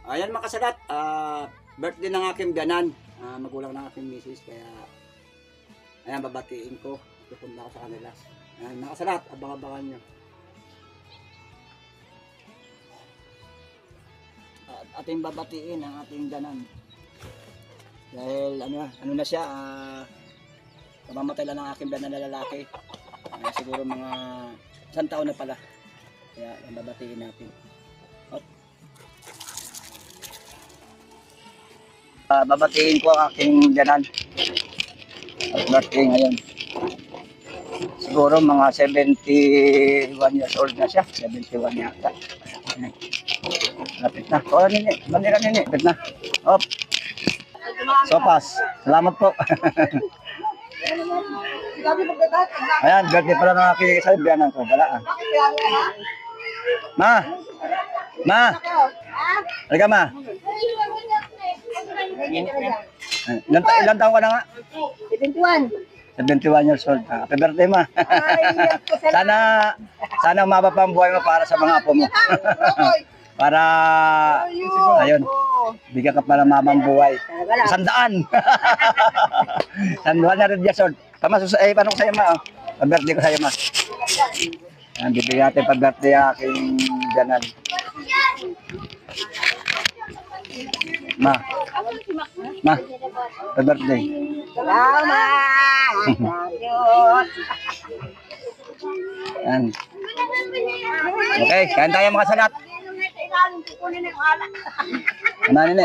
Ayan mga kasalat, birthday ng aking biyanan. Magulang ng aking misis, kaya ayan, babatiin ko. Pupunta ako sa kanila. Ayan mga kasalat, abang-abangan nyo. Ating babatiin ang ating biyanan. Dahil ano na siya, kamamatay lang ng aking biyanan na lalaki. Siguro mga 1 taon na pala. Kaya babatiin natin. Babatiin ko ang aking biyanan. Birthday ngayon. Siguro mga 71 years old na siya. 71 yata. Lapit na. O, nini. Bandira, nini. Lapit na. Hop. Sopas. Salamat po. Ayan, birthday pala ng aking isa biyanan ko. Wala. Ma. Halika, ma. Ilan taon ka na nga? 71. 71 years old. Happy birthday, ma. Sana umaba pa ang buhay mo para sa mga apo mo. Para, ayun, bigyan ka para mamang buhay. 100. 100 years old. Tama, paano ko sa'yo, ma? Pa-birthday ko sa'yo, ma. Yan, bibigyan natin pa-birthday aking ganan. Ma, pa-birthday. Salamat. Yan. Okay, kain tayo mga salat. Ilalim ko kunin ang alak. Ano, nini?